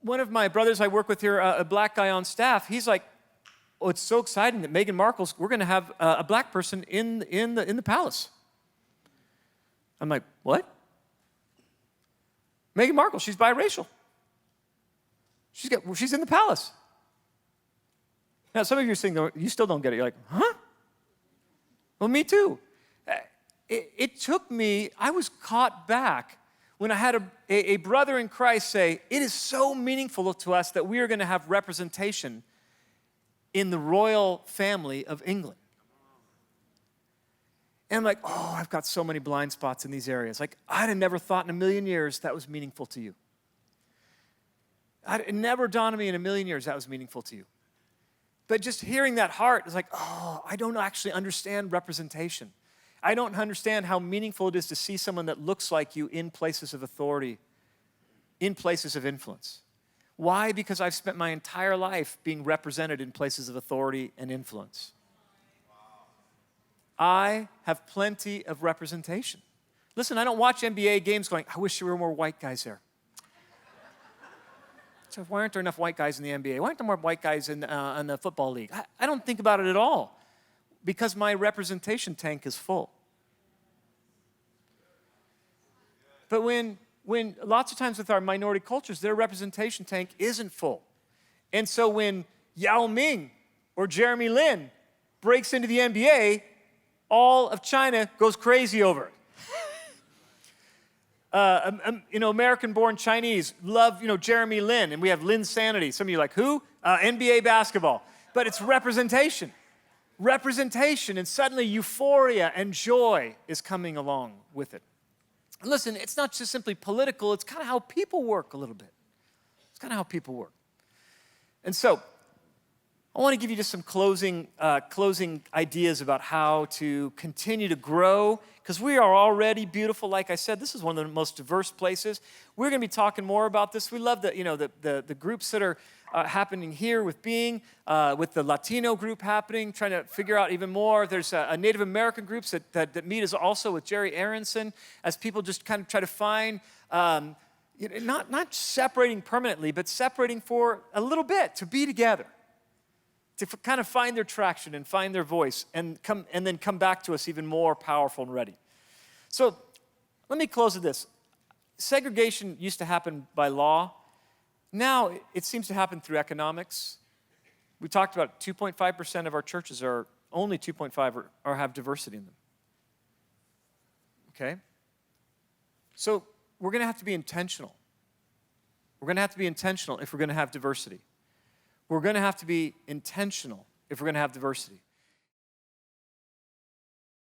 One of my brothers I work with here, a black guy on staff, he's like, oh, it's so exciting that Meghan Markle's, we're going to have a black person in the palace. I'm like, what? Meghan Markle, she's biracial. She's in the palace. Now, some of you are saying, you still don't get it. You're like, huh? Well, me too. It took me, I was caught back when I had a brother in Christ say, it is so meaningful to us that we are going to have representation in the royal family of England. And I'm like, oh, I've got so many blind spots in these areas. Like, I'd have never thought in a million years that was meaningful to you. It never dawned on me in a million years that was meaningful to you. But just hearing that heart is like, oh, I don't actually understand representation. I don't understand how meaningful it is to see someone that looks like you in places of authority, in places of influence. Why? Because I've spent my entire life being represented in places of authority and influence. I have plenty of representation. Listen, I don't watch NBA games going, I wish there were more white guys there. So why aren't there enough white guys in the NBA? Why aren't there more white guys in the football league? I don't think about it at all because my representation tank is full. But when lots of times with our minority cultures, their representation tank isn't full. And so when Yao Ming or Jeremy Lin breaks into the NBA, all of China goes crazy over it. American-born Chinese love, Jeremy Lin, and we have Lin Sanity. Some of you are like, who? NBA basketball. But it's representation. Representation, and suddenly euphoria and joy is coming along with it. And listen, it's not just simply political, it's kind of how people work a little bit. It's kind of how people work. And so, I want to give you just some closing ideas about how to continue to grow, because we are already beautiful. Like I said, this is one of the most diverse places. We're going to be talking more about this. We love the groups that are happening here with Being, with the Latino group happening, trying to figure out even more. There's a Native American groups that meet as also with Jerry Aronson, as people just kind of try to find, not separating permanently, but separating for a little bit to be together, to kind of find their traction and find their voice and then come back to us even more powerful and ready. So let me close with this. Segregation used to happen by law. Now it seems to happen through economics. We talked about 2.5% of our churches only 2.5 have diversity in them. Okay? So we're going to have to be intentional. We're going to have to be intentional if we're going to have diversity. We're going to have to be intentional if we're going to have diversity.